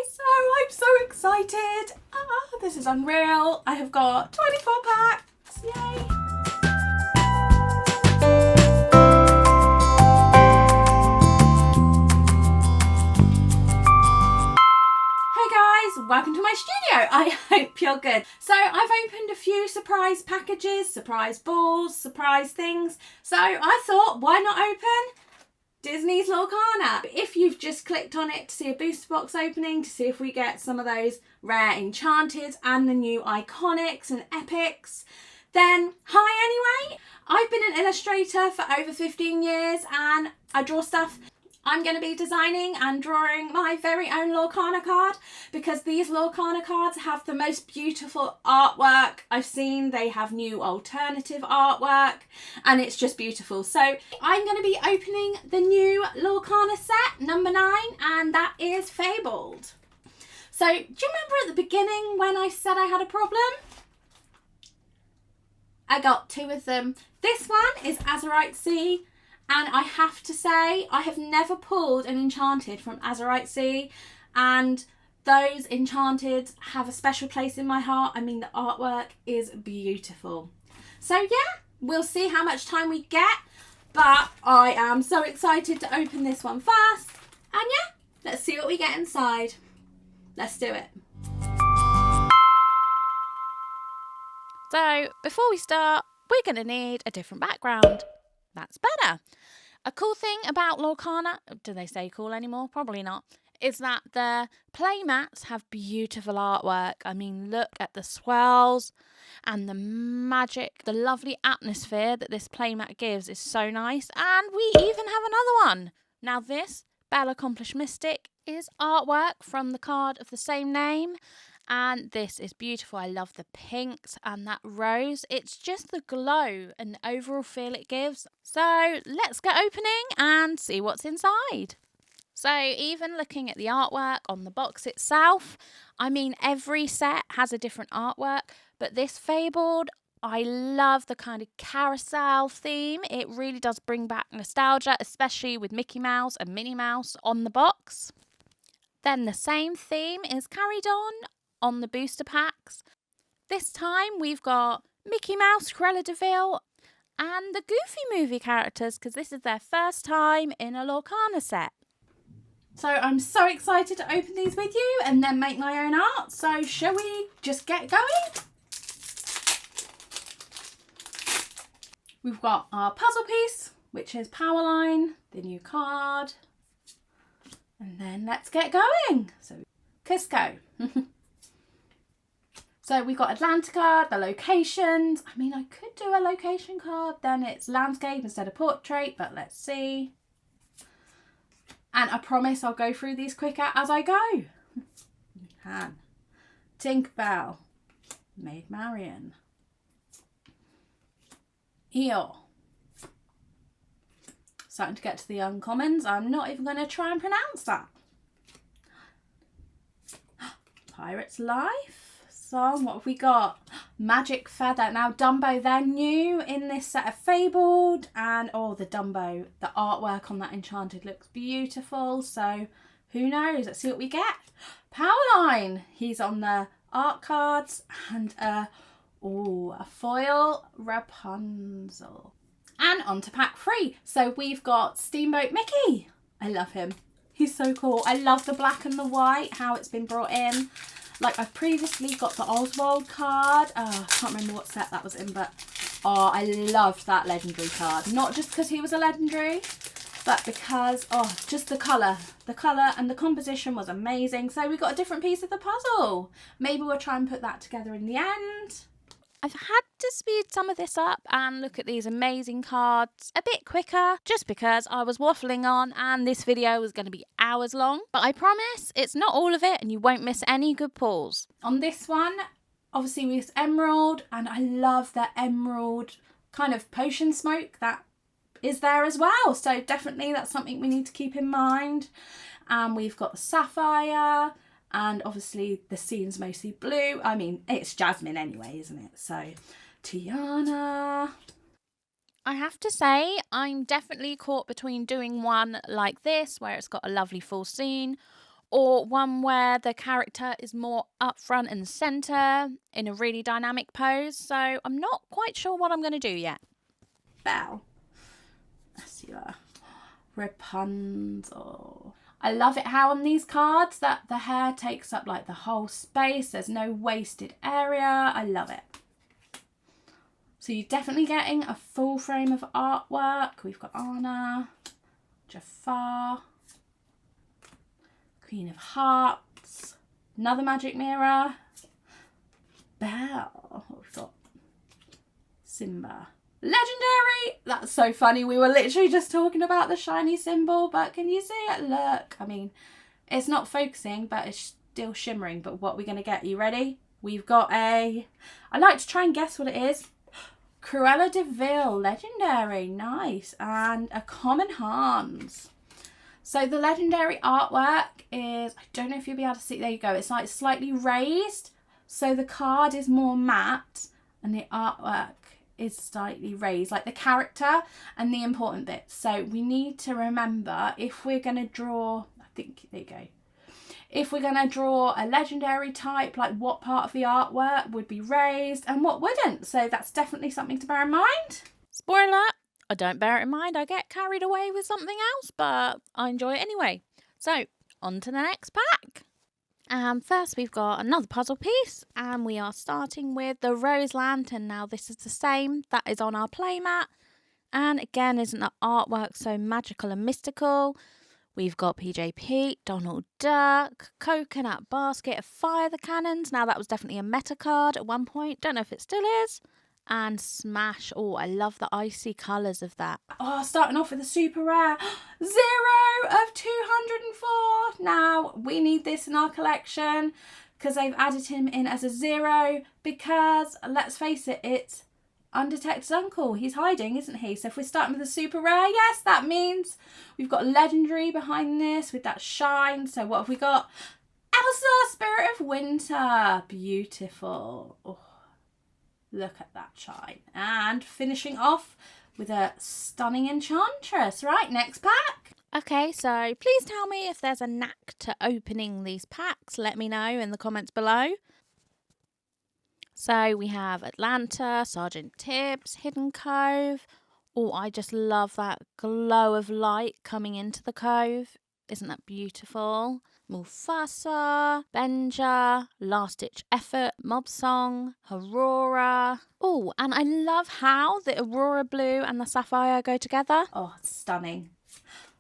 guys, so I'm so excited. This is unreal. I have got 24 packs, yay. Hey guys, welcome to my studio. I hope you're good. So I've opened a few surprise packages, surprise balls, surprise things. So I thought, why not open Disney's LORCANA? If you've just clicked on it to see a booster box opening, to see if we get some of those rare enchanted and the new iconics and epics, then hi anyway. I've been an illustrator for over 15 years and I draw stuff. I'm going to be designing and drawing my very own LORCANA card because these LORCANA cards have the most beautiful artwork I've seen. They have new alternative artwork and it's just beautiful. So I'm going to be opening the new LORCANA set, number 9, and that is Fabled. So do you remember at the beginning when I said I had a problem? I got 2 of them. This one is Azurite Sea. And I have to say, I have never pulled an enchanted from Azurite Sea, and those enchanted have a special place in my heart. I mean, the artwork is beautiful. So yeah, we'll see how much time we get, but I am so excited to open this one first. And yeah, let's see what we get inside. Let's do it. So before we start, we're going to need a different background. That's better. A cool thing about LORCANA, do they say cool anymore? Probably not, is that the play mats have beautiful artwork. I mean, look at the swirls and the magic, the lovely atmosphere that this playmat gives is so nice. And we even have another one. Now this, Belle Accomplished Mystic, is artwork from the card of the same name. And this is beautiful. I love the pinks and that rose. It's just the glow and the overall feel it gives. So let's get opening and see what's inside. So even looking at the artwork on the box itself, I mean, every set has a different artwork, but this Fabled, I love the kind of carousel theme. It really does bring back nostalgia, especially with Mickey Mouse and Minnie Mouse on the box. Then the same theme is carried on the booster packs. This time we've got Mickey Mouse, Cruella de Vil and the Goofy movie characters because this is their first time in a LORCANA set. So I'm so excited to open these with you and then make my own art. So shall we just get going? We've got our puzzle piece, which is Powerline, the new card. And then let's get going. So Cusco. So we've got Atlantica, the locations. I mean, I could do a location card, then it's landscape instead of portrait, but let's see. And I promise I'll go through these quicker as I go. Han, Tinkerbell, Maid Marian, Eeyore. Starting to get to the uncommons. I'm not even going to try and pronounce that. Pirate's Life. Song. What have we got? Magic Feather. Now Dumbo, they're new in this set of Fabled, and oh, the Dumbo, the artwork on that enchanted looks beautiful. So who knows? Let's see what we get. Powerline. He's on the art cards, and a foil Rapunzel. And on to pack 3. So we've got Steamboat Mickey. I love him. He's so cool. I love the black and the white, how it's been brought in. Like, I've previously got the Oswald card. I can't remember what set that was in, but I loved that legendary card. Not just because he was a legendary, but because, just the colour. The colour and the composition was amazing. So we got a different piece of the puzzle. Maybe we'll try and put that together in the end. I've had to speed some of this up and look at these amazing cards a bit quicker just because I was waffling on and this video was going to be hours long. But I promise it's not all of it and you won't miss any good pulls. On this one, obviously we use emerald, and I love the emerald kind of potion smoke that is there as well. So definitely that's something we need to keep in mind. And we've got the sapphire. And obviously the scene's mostly blue. I mean, it's Jasmine anyway, isn't it? So, Tiana. I have to say, I'm definitely caught between doing one like this, where it's got a lovely full scene, or one where the character is more up front and center in a really dynamic pose. So I'm not quite sure what I'm going to do yet. Belle. Let's see that. Rapunzel. I love it how on these cards that the hair takes up like the whole space. There's no wasted area. I love it. So you're definitely getting a full frame of artwork. We've got Anna, Jafar, Queen of Hearts, another magic mirror, Belle. We've got Simba. Legendary! That's so funny. We were literally just talking about the shiny symbol, but can you see it? Look. I mean, it's not focusing, but it's still shimmering. But what we're going to get, you ready? We've got I like to try and guess what it is. Cruella de Vil, legendary. Nice. And a common Hans. So the legendary artwork is, I don't know if you'll be able to see, there you go. It's like slightly raised. So the card is more matte and the artwork is slightly raised, like the character and the important bits. So we need to remember, if we're going to draw, I think, there you go. If we're going to draw a legendary type, like what part of the artwork would be raised and what wouldn't. So that's definitely something to bear in mind. Spoiler, I don't bear it in mind. I get carried away with something else, but I enjoy it anyway. So on to the next pack. First we've got another puzzle piece, and we are starting with the Rose Lantern. Now this is the same that is on our playmat, and again, isn't the artwork so magical and mystical? We've got PJ Pete, Donald Duck, Coconut Basket, Fire the Cannons. Now that was definitely a meta card at one point, don't know if it still is. And Smash. Oh, I love the icy colours of that. Oh, starting off with a super rare. 0 of 204. Now, we need this in our collection because they've added him in as a 0 because, let's face it, it's Undetected Uncle. He's hiding, isn't he? So if we're starting with a super rare, yes, that means we've got legendary behind this with that shine. So what have we got? Elsa, Spirit of Winter. Beautiful. Oh. Look at that shine. And finishing off with a stunning Enchantress. Right, next pack. Okay, so please tell me if there's a knack to opening these packs. Let me know in the comments below. So we have Atlanta, Sergeant Tibbs, Hidden Cove. Oh, I just love that glow of light coming into the cove. Isn't that beautiful? Mufasa, Benja, Last Ditch Effort, Mob Song, Aurora. Oh, and I love how the Aurora Blue and the Sapphire go together. Oh, stunning.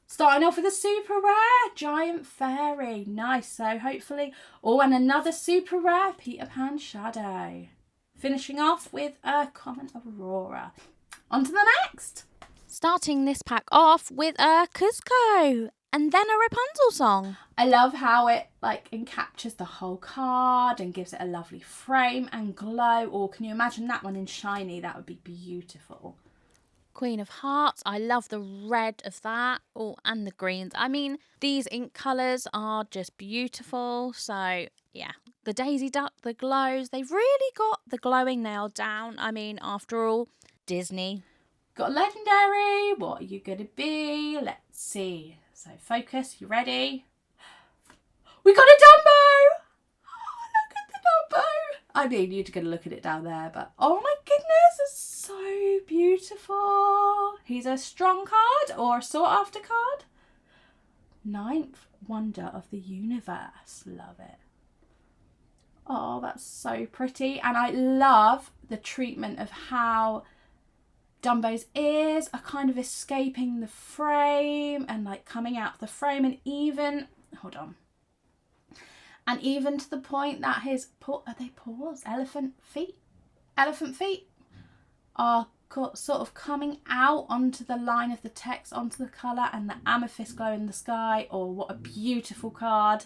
Starting off with a super rare, Giant Fairy. Nice. So hopefully, oh, and another super rare, Peter Pan Shadow. Finishing off with a common Aurora. On to the next. Starting this pack off with a Cusco. And then a Rapunzel song. I love how it encaptures the whole card and gives it a lovely frame and glow. Or can you imagine that one in shiny? That would be beautiful. Queen of Hearts. I love the red of that. Oh, and the greens. I mean, these ink colours are just beautiful. So, yeah. The Daisy Duck, the glows. They've really got the glowing nailed down. I mean, after all, Disney. Got a legendary. What are you going to be? Let's see. So focus, you ready? We got a Dumbo! Oh, look at the Dumbo! I mean, you're going to look at it down there, but oh my goodness, it's so beautiful. He's a strong card or a sought after card. 9th Wonder of the Universe. Love it. Oh, that's so pretty. And I love the treatment of how Dumbo's ears are kind of escaping the frame and coming out of the frame, and even, hold on, and even to the point that his, are they paws? Elephant feet are sort of coming out onto the line of the text, onto the colour, and the amethyst glow in the sky. Oh, what a beautiful card.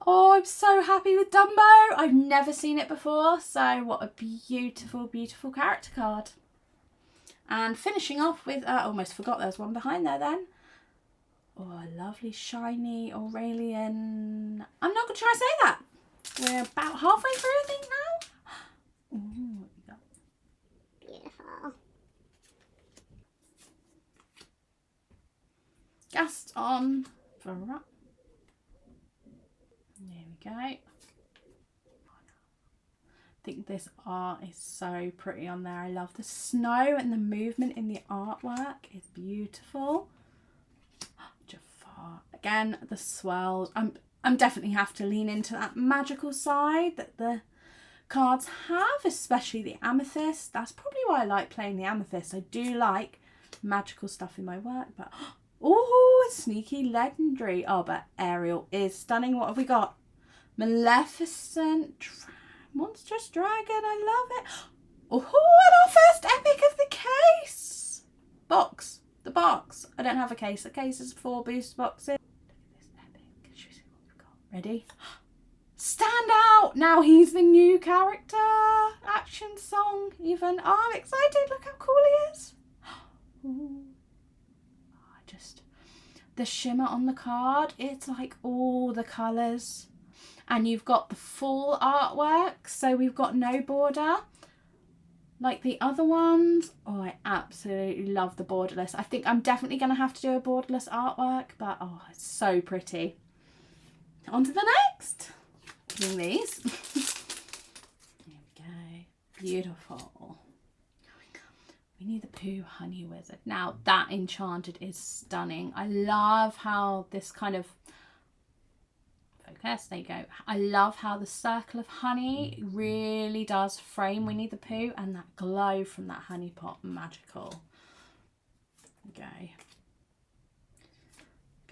Oh, I'm so happy with Dumbo. I've never seen it before, so what a beautiful, beautiful character card. And finishing off with, almost forgot there was one behind there then. Oh, a lovely shiny Aurelian. I'm not going to try and say that. We're about halfway through, I think, now. Ooh, what we got? Beautiful. Gaston. we go. I think this art is so pretty on there. I love the snow and the movement in the artwork is beautiful. Jafar. Again, the swirls. I'm definitely have to lean into that magical side that the cards have, especially the amethyst. That's probably why I like playing the amethyst. I do like magical stuff in my work, but oh, sneaky legendary. Oh, but Ariel is stunning. What have we got? Maleficent monstrous dragon. I love it. Oh, and our first epic of the case box. The box. I don't have a case. The case is 4 booster boxes. This epic. Should we see what we've got? Ready? Stand out. Now he's the new character. Action song even. Oh, I'm excited. Look how cool he is. Ooh. Just the shimmer on the card. It's like all the colours. And you've got the full artwork. So we've got no border like the other ones. Oh, I absolutely love the borderless. I think I'm definitely going to have to do a borderless artwork. But oh, it's so pretty. On to the next. Doing these. Here we go. Beautiful. Winnie the Pooh Honey Wizard. Now that enchanted is stunning. I love how this kind of focus, there you go. I love how the circle of honey really does frame Winnie the Pooh, and that glow from that honey pot, magical. Okay.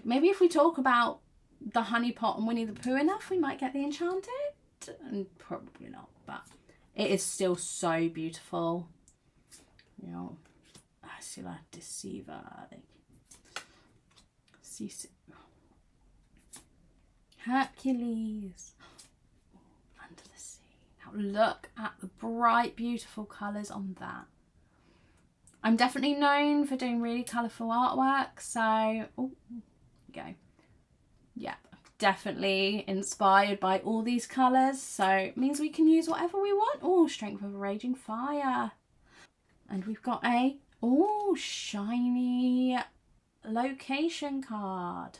Maybe if we talk about the honey pot and Winnie the Pooh enough, we might get the enchanted, and probably not, but it is still so beautiful. You know, Ursula Deceiver. Hercules. Under the Sea. Now look at the bright, beautiful colours on that. I'm definitely known for doing really colourful artwork, so oh, go. Yeah, definitely inspired by all these colours, so it means we can use whatever we want. Oh, Strength of a Raging Fire. And we've got a, oh, shiny location card.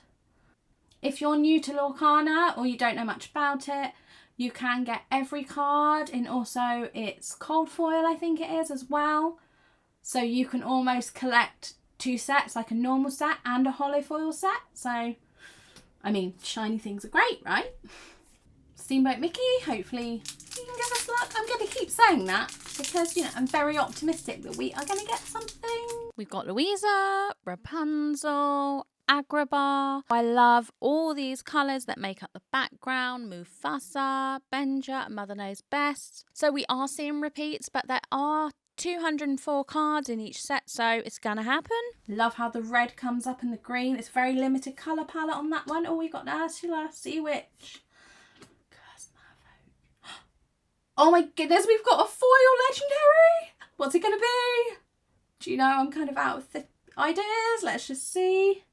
If you're new to Lorcana or you don't know much about it, you can get every card in also its cold foil, I think it is, as well. So you can almost collect 2 sets, like a normal set and a hollow foil set. So, I mean, shiny things are great, right? Steamboat Mickey, hopefully you can give us luck. I'm going to keep saying that because, you know, I'm very optimistic that we are going to get something. We've got Louisa, Rapunzel, Agrabah. I love all these colours that make up the background. Mufasa, Benja, and Mother Knows Best. So we are seeing repeats, but there are 204 cards in each set, so it's gonna happen. Love how the red comes up in the green. It's very limited colour palette on that one. Oh, we got Ursula, Sea Witch. Oh my goodness, we've got a foil legendary. What's it gonna be? Do you know, I'm kind of out of the ideas. Let's just see.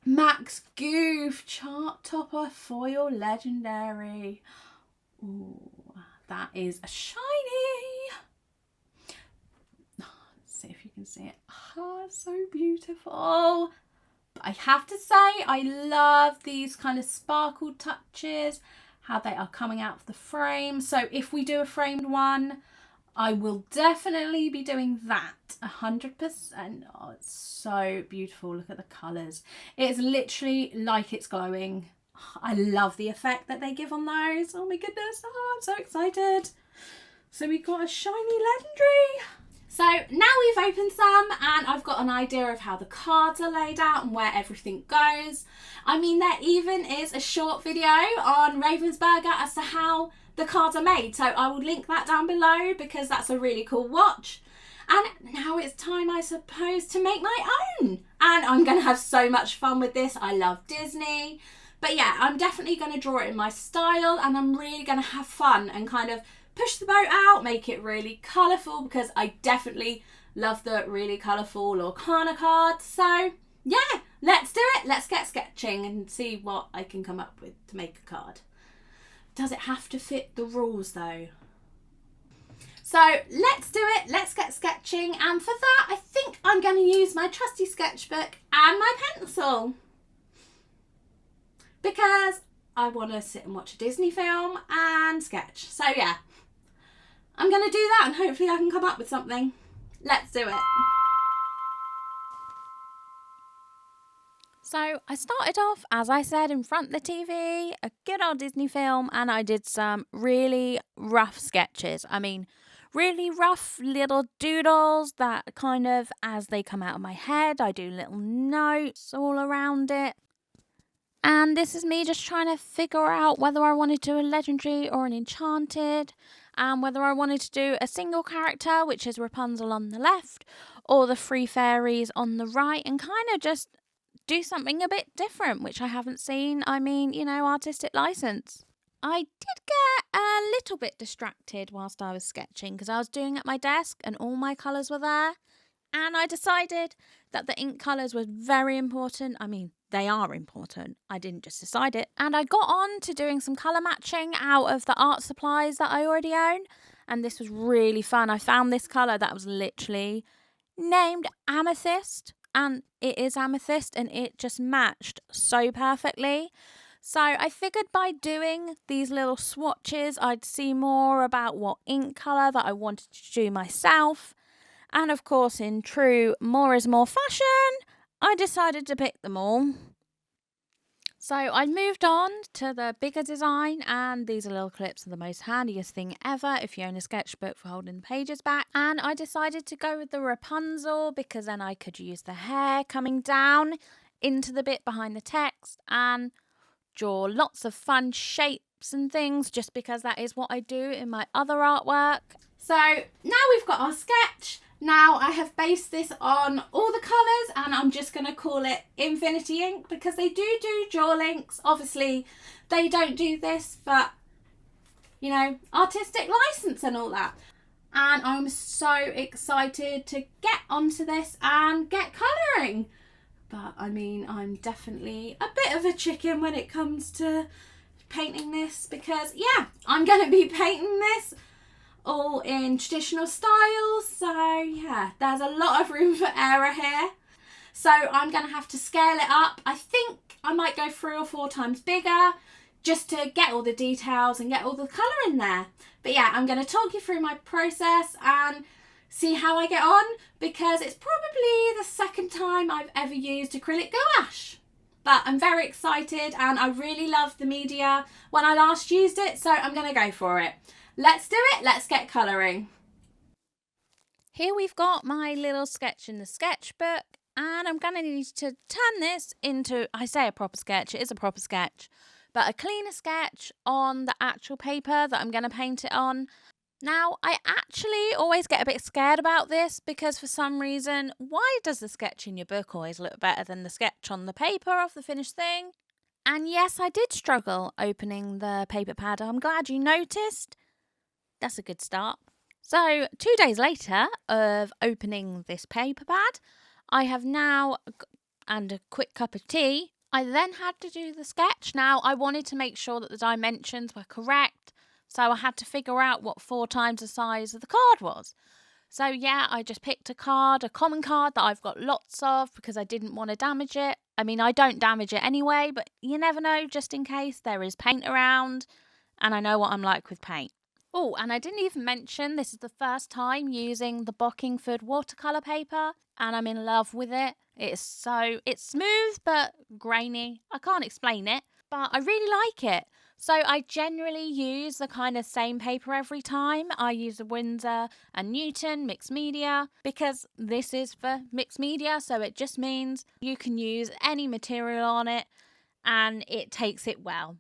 Max Goof, chart topper, foil legendary. Ooh, that is a shiny. Let's see if you can see it. Oh, so beautiful. But I have to say, I love these kind of sparkle touches, how they are coming out of the frame. So if we do a framed one, I will definitely be doing that 100%. Oh, it's so beautiful. Look at the colours. It's literally like it's glowing. I love the effect that they give on those. Oh my goodness. Oh, I'm so excited. So we got a shiny legendary. So now we've opened some and I've got an idea of how the cards are laid out and where everything goes. I mean, there even is a short video on Ravensburger as to how the cards are made, so I will link that down below because that's a really cool watch. And now it's time, I suppose, to make my own, and I'm gonna have so much fun with this. I love Disney, but yeah, I'm definitely gonna draw it in my style, and I'm really gonna have fun and kind of push the boat out, make it really colourful, because I definitely love the really colourful Lorcana cards. So yeah, let's do it. Let's get sketching and see what I can come up with to make a card. Does it have to fit the rules though? So let's do it. Let's get sketching. And for that, I think I'm going to use my trusty sketchbook and my pencil. Because I want to sit and watch a Disney film and sketch. So yeah, I'm going to do that and hopefully I can come up with something. Let's do it. So I started off, as I said, in front of the TV, a good old Disney film, and I did some really rough sketches. I mean, really rough little doodles that kind of, as they come out of my head, I do little notes all around it. And this is me just trying to figure out whether I wanted to do a legendary or an enchanted, and whether I wanted to do a single character, which is Rapunzel on the left, or the three fairies on the right, and kind of just do something a bit different, which I haven't seen. I mean, you know, artistic license. I did get a little bit distracted whilst I was sketching because I was doing it at my desk and all my colours were there. And I decided that the ink colours were very important. I mean, they are important. I didn't just decide it. And I got on to doing some colour matching out of the art supplies that I already own. And this was really fun. I found this colour that was literally named Amethyst. And it is amethyst and it just matched so perfectly. So I figured by doing these little swatches, I'd see more about what ink colour that I wanted to do myself. And of course, in true more is more fashion, I decided to pick them all. So I moved on to the bigger design, and these little clips are the most handiest thing ever if you own a sketchbook for holding the pages back. And I decided to go with the Rapunzel because then I could use the hair coming down into the bit behind the text and draw lots of fun shapes and things, just because that is what I do in my other artwork. So now we've got our sketch. Now I have based this on all the colours and I'm just going to call it Infinity Ink because they do draw links. Obviously they don't do this, but you know, artistic license and all that. And I'm so excited to get onto this and get colouring. But I mean, I'm definitely a bit of a chicken when it comes to painting this because yeah, I'm going to be painting this all in traditional styles, so yeah, there's a lot of room for error here. So I'm going to have to scale it up. I think I might go 3 or 4 times bigger just to get all the details and get all the colour in there. But yeah, I'm going to talk you through my process and see how I get on because it's probably the second time I've ever used acrylic gouache. But I'm very excited and I really loved the media when I last used it, so I'm going to go for it. Let's do it. Let's get colouring. Here we've got my little sketch in the sketchbook, and I'm going to need to turn this into, I say a proper sketch, it is a proper sketch, but a cleaner sketch on the actual paper that I'm going to paint it on. Now, I actually always get a bit scared about this because for some reason, why does the sketch in your book always look better than the sketch on the paper of the finished thing? And yes, I did struggle opening the paper pad. I'm glad you noticed. That's a good start. So 2 days later of opening this paper pad, I have now, and a quick cup of tea, I then had to do the sketch. Now I wanted to make sure that the dimensions were correct, so I had to figure out what 4 times the size of the card was. So yeah, I just picked a card, a common card that I've got lots of because I didn't want to damage it. I mean, I don't damage it anyway, but you never know, just in case there is paint around, and I know what I'm like with paint. Oh, and I didn't even mention this is the first time using the Bockingford watercolour paper, and I'm in love with it. It's smooth but grainy. I can't explain it, but I really like it. So I generally use the kind of same paper every time. I use a Winsor and Newton mixed media because this is for mixed media, so it just means you can use any material on it and it takes it well.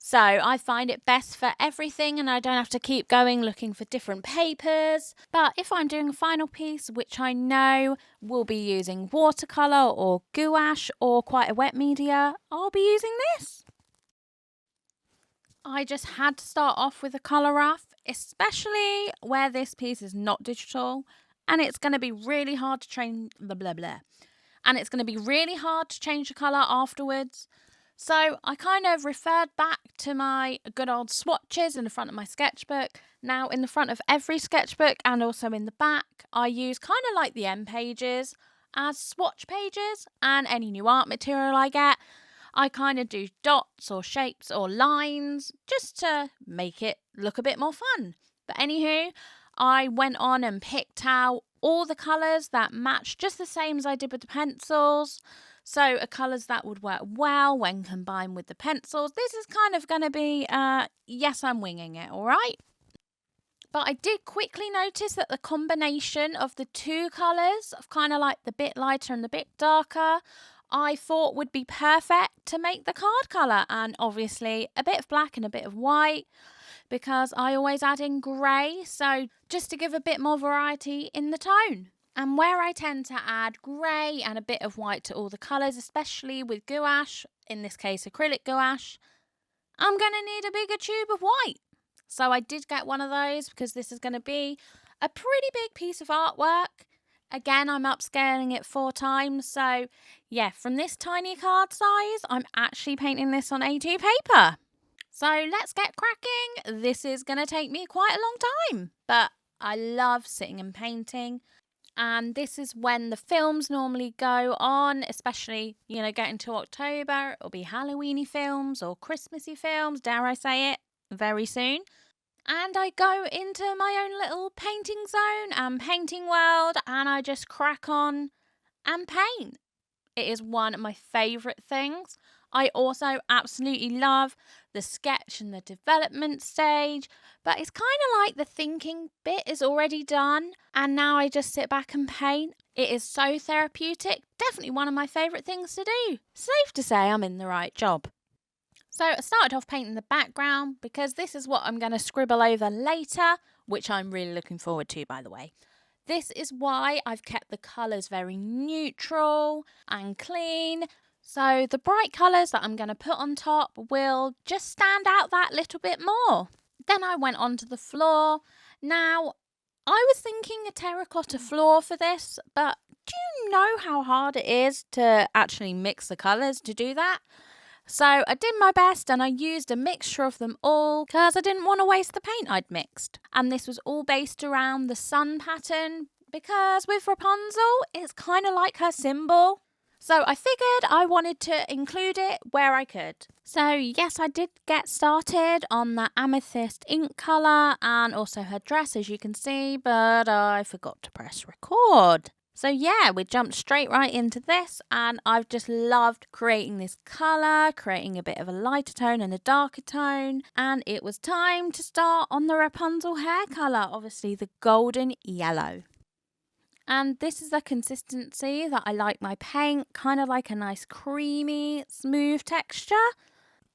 So I find it best for everything and I don't have to keep going looking for different papers. But if I'm doing a final piece, which I know will be using watercolour or gouache or quite a wet media, I'll be using this. I just had to start off with a colour rough, especially where this piece is not digital and it's going to be really hard to change And it's going to be really hard to change the colour afterwards. So I kind of referred back to my good old swatches in the front of my sketchbook. Now in the front of every sketchbook and also in the back, I use kind of like the end pages as swatch pages, and any new art material I get, I kind of do dots or shapes or lines just to make it look a bit more fun. But anywho, I went on and picked out all the colours that match just the same as I did with the pencils. So colours that would work well when combined with the pencils. This is kind of going to be, yes, I'm winging it, all right? But I did quickly notice that the combination of the two colours, of kind of like the bit lighter and the bit darker, I thought would be perfect to make the card colour. And obviously a bit of black and a bit of white, because I always add in grey, so just to give a bit more variety in the tone. And where I tend to add grey and a bit of white to all the colours, especially with gouache, in this case acrylic gouache, I'm going to need a bigger tube of white. So I did get one of those because this is going to be a pretty big piece of artwork. Again, I'm upscaling it 4 times. So yeah, from this tiny card size, I'm actually painting this on A2 paper. So let's get cracking. This is going to take me quite a long time, but I love sitting and painting. And this is when the films normally go on, especially, getting to October. It'll be Halloweeny films or Christmassy films, dare I say it, very soon. And I go into my own little painting zone and painting world, and I just crack on and paint. It is one of my favourite things. I also absolutely love the sketch and the development stage, but it's kind of like the thinking bit is already done and now I just sit back and paint. It is so therapeutic, definitely one of my favourite things to do. Safe to say I'm in the right job. So I started off painting the background because this is what I'm going to scribble over later, which I'm really looking forward to, by the way. This is why I've kept the colours very neutral and clean. So the bright colours that I'm going to put on top will just stand out that little bit more. Then I went onto the floor. Now, I was thinking a terracotta floor for this, but do you know how hard it is to actually mix the colours to do that? So I did my best and I used a mixture of them all because I didn't want to waste the paint I'd mixed. And this was all based around the sun pattern because with Rapunzel, it's kind of like her symbol. So I figured I wanted to include it where I could. So yes, I did get started on the amethyst ink colour and also her dress, as you can see, but I forgot to press record. So yeah, we jumped straight right into this and I've just loved creating this colour, creating a bit of a lighter tone and a darker tone. And it was time to start on the Rapunzel hair colour, obviously the golden yellow. And this is the consistency that I like my paint, kind of like a nice creamy, smooth texture.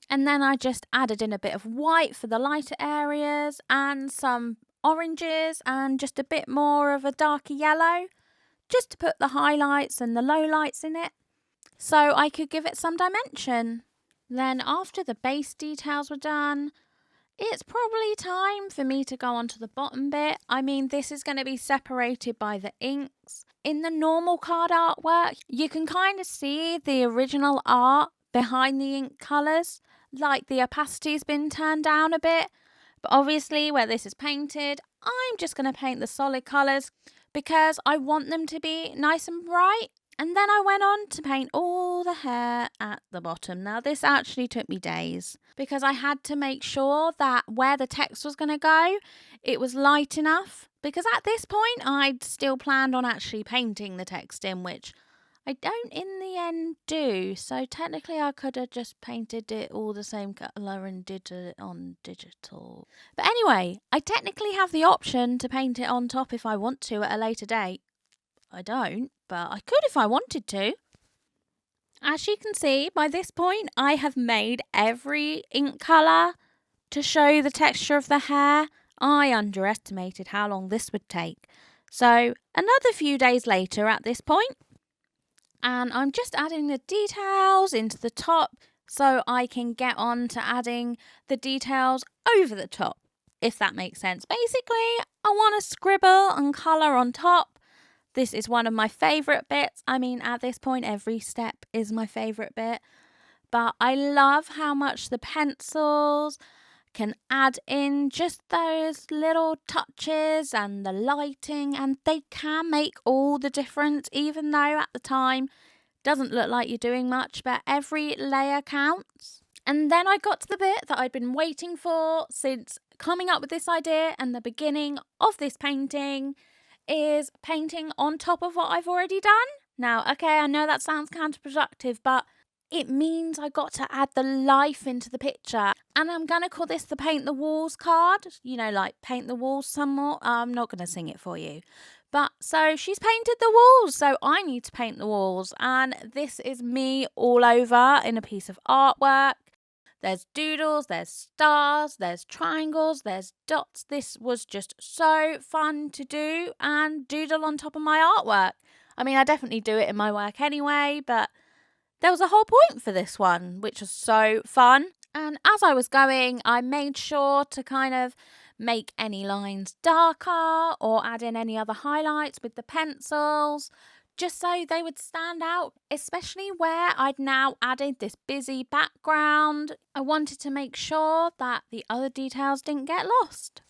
And then I just added in a bit of white for the lighter areas and some oranges and just a bit more of a darker yellow, just to put the highlights and the lowlights in it, so I could give it some dimension. Then after the base details were done, it's probably time for me to go on to the bottom bit. I mean, this is going to be separated by the inks. In the normal card artwork, you can kind of see the original art behind the ink colours, like the opacity's been turned down a bit. But obviously, where this is painted, I'm just going to paint the solid colours because I want them to be nice and bright. And then I went on to paint all the hair at the bottom. Now this actually took me days because I had to make sure that where the text was going to go, it was light enough. Because at this point I'd still planned on actually painting the text in, which I don't in the end do. So technically I could have just painted it all the same colour and did it on digital. But anyway, I technically have the option to paint it on top if I want to at a later date. I don't, but I could if I wanted to. As you can see, by this point, I have made every ink colour to show the texture of the hair. I underestimated how long this would take. So another few days later at this point, and I'm just adding the details into the top so I can get on to adding the details over the top, if that makes sense. Basically, I want to scribble and colour on top. This is one of my favourite bits. I mean, at this point, every step is my favourite bit. But I love how much the pencils can add in just those little touches and the lighting. And they can make all the difference, even though at the time, Doesn't look like you're doing much, but every layer counts. And then I got to the bit that I'd been waiting for since coming up with this idea, and the beginning of this painting is painting on top of what I've already done. Now, okay, I know that sounds counterproductive, but it means I got to add the life into the picture. And I'm going to call this the paint the walls card. You know, like paint the walls some more. I'm not going to sing it for you. But so she's painted the walls, so I need to paint the walls. And this is me all over in a piece of artwork. There's doodles, there's stars, there's triangles, there's dots. This was just so fun to do and doodle on top of my artwork. I mean, I definitely do it in my work anyway, but there was a whole point for this one, which was so fun. And as I was going, I made sure to kind of make any lines darker or add in any other highlights with the pencils, just so they would stand out, especially where I'd now added this busy background. I wanted to make sure that the other details didn't get lost.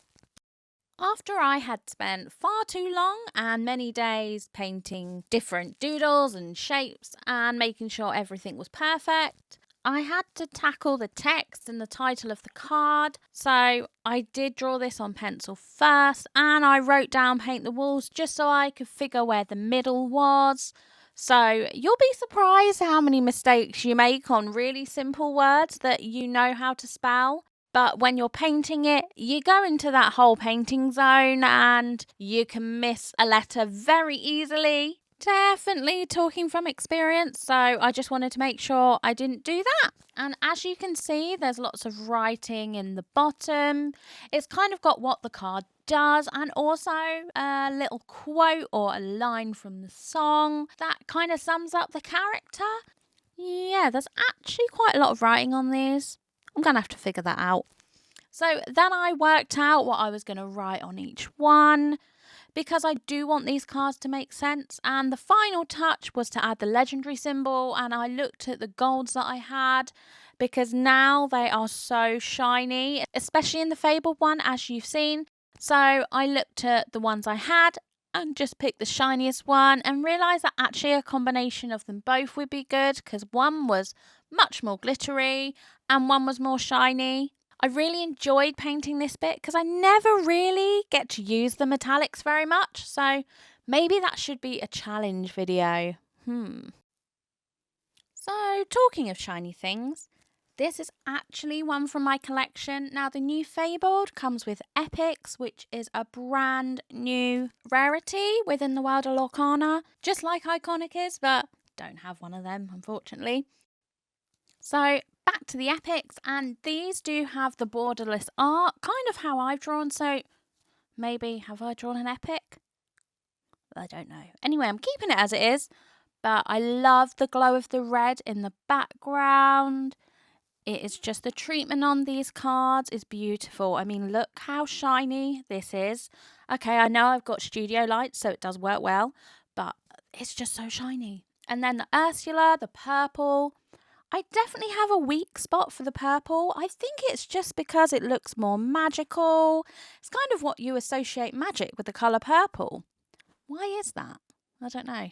After I had spent far too long and many days painting different doodles and shapes and making sure everything was perfect, I had to tackle the text and the title of the card. So I did draw this on pencil first, and I wrote down paint the walls just so I could figure where the middle was. So you'll be surprised how many mistakes you make on really simple words that you know how to spell. But when you're painting it, you go into that whole painting zone and you can miss a letter very easily. Definitely talking from experience, so I just wanted to make sure I didn't do that. And as you can see, there's lots of writing in the bottom. It's kind of got what the card does, and also a little quote or a line from the song that kind of sums up the character. Yeah, there's actually quite a lot of writing on these. I'm going to have to figure that out. So then I worked out what I was going to write on each one, because I do want these cards to make sense. And the final touch was to add the legendary symbol, and I looked at the golds that I had because now they are so shiny, especially in the Fabled one, as you've seen. So I looked at the ones I had and just picked the shiniest one and realised that actually a combination of them both would be good, because one was much more glittery and one was more shiny. I really enjoyed painting this bit because I never really get to use the metallics very much, so maybe that should be a challenge video. So talking of shiny things, this is actually one from my collection. Now the new Fabled comes with Epics, which is a brand new rarity within the world of LORCANA, just like Iconic is, but don't have one of them unfortunately. So back to the Epics, and these do have the borderless art, kind of how I've drawn, so maybe have I drawn an Epic? I don't know. Anyway, I'm keeping it as it is, but I love the glow of the red in the background. It is just the treatment on these cards is beautiful. I mean, look how shiny this is. Okay, I know I've got studio lights, so it does work well, but it's just so shiny. And then the Ursula, the purple. I definitely have a weak spot for the purple. I think it's just because it looks more magical. It's kind of what you associate magic with the colour purple. Why is that? I don't know.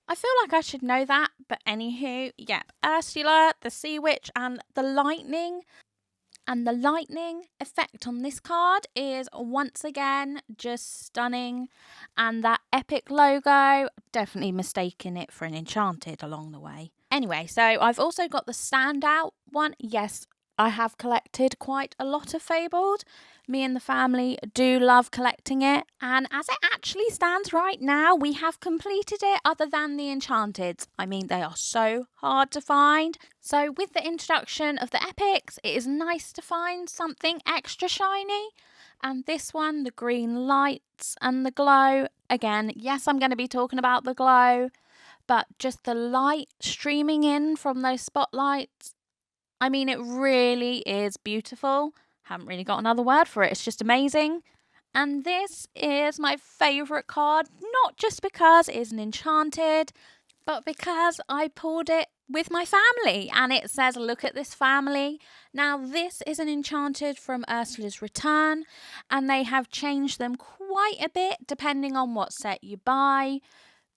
I feel like I should know that, but anywho, yeah, Ursula, the Sea Witch, and the lightning. And the lightning effect on this card is once again just stunning. And that epic logo, definitely mistaking it for an enchanted along the way. Anyway, so I've also got the standout one. Yes, I have collected quite a lot of Fabled. Me and the family do love collecting it. And as it actually stands right now, we have completed it other than the Enchanteds. I mean, they are so hard to find. So with the introduction of the Epics, it is nice to find something extra shiny. And this one, the green lights and the glow. Again, yes, I'm going to be talking about the glow, but just the light streaming in from those spotlights. I mean, it really is beautiful. Haven't really got another word for it. It's just amazing. And this is my favourite card, not just because it is an enchanted, but because I pulled it with my family and it says, look at this family. Now, this is an enchanted from Ursula's Return, and they have changed them quite a bit depending on what set you buy.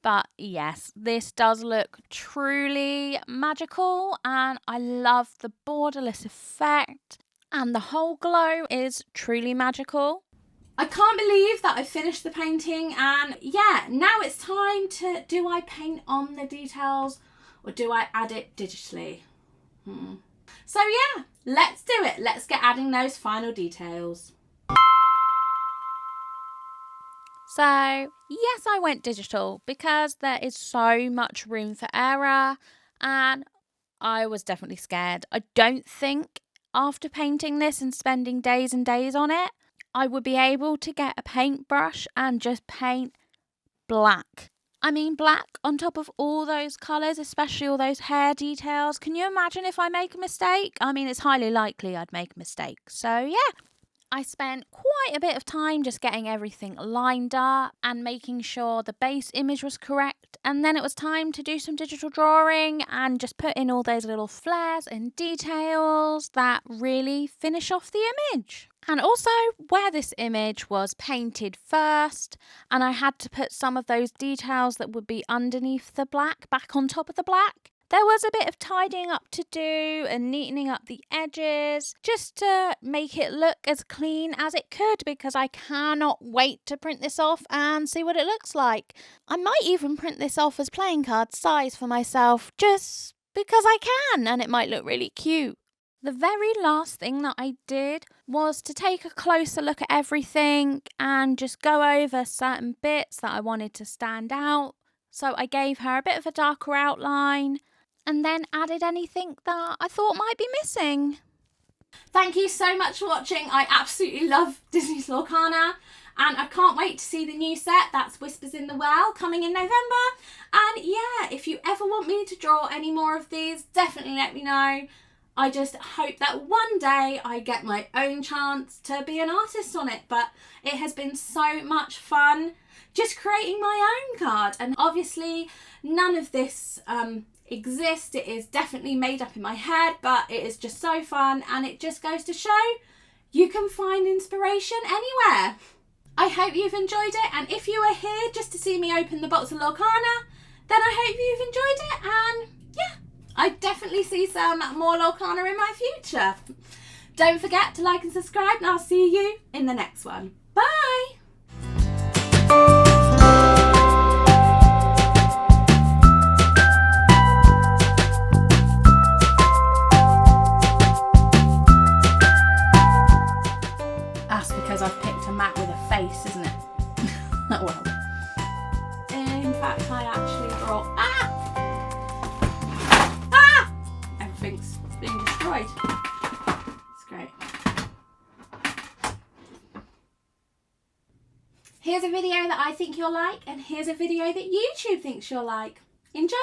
But yes, this does look truly magical, and I love the borderless effect, and the whole glow is truly magical. I can't believe that I finished the painting, and yeah, now it's time to, do I paint on the details or do I add it digitally? So yeah, let's do it. Let's get adding those final details. So yes, I went digital because there is so much room for error, and I was definitely scared. I don't think after painting this and spending days and days on it, I would be able to get a paintbrush and just paint black. I mean, black on top of all those colours, especially all those hair details. Can you imagine if I make a mistake? I mean, it's highly likely I'd make a mistake. So yeah, I spent quite a bit of time just getting everything lined up and making sure the base image was correct. And then it was time to do some digital drawing and just put in all those little flares and details that really finish off the image. And also where this image was painted first, and I had to put some of those details that would be underneath the black back on top of the black. There was a bit of tidying up to do and neatening up the edges just to make it look as clean as it could, because I cannot wait to print this off and see what it looks like. I might even print this off as playing card size for myself just because I can, and it might look really cute. The very last thing that I did was to take a closer look at everything and just go over certain bits that I wanted to stand out. So I gave her a bit of a darker outline and then added anything that I thought might be missing. Thank you so much for watching. I absolutely love Disney's Lorcana, and I can't wait to see the new set. That's Whispers in the Well, coming in November. And yeah, if you ever want me to draw any more of these, definitely let me know. I just hope that one day I get my own chance to be an artist on it, but it has been so much fun just creating my own card. And obviously none of this exist. It is definitely made up in my head, but it is just so fun, and it just goes to show you can find inspiration anywhere. I hope you've enjoyed it, and if you were here just to see me open the box of Lorcana, then I hope you've enjoyed it, and yeah, I definitely see some more Lorcana in my future. Don't forget to like and subscribe, and I'll see you in the next one. Bye! That's because I've picked a mat with a face, isn't it? Well, in fact, I actually brought... Everything's being destroyed. It's great. Here's a video that I think you'll like, and here's a video that YouTube thinks you'll like. Enjoy!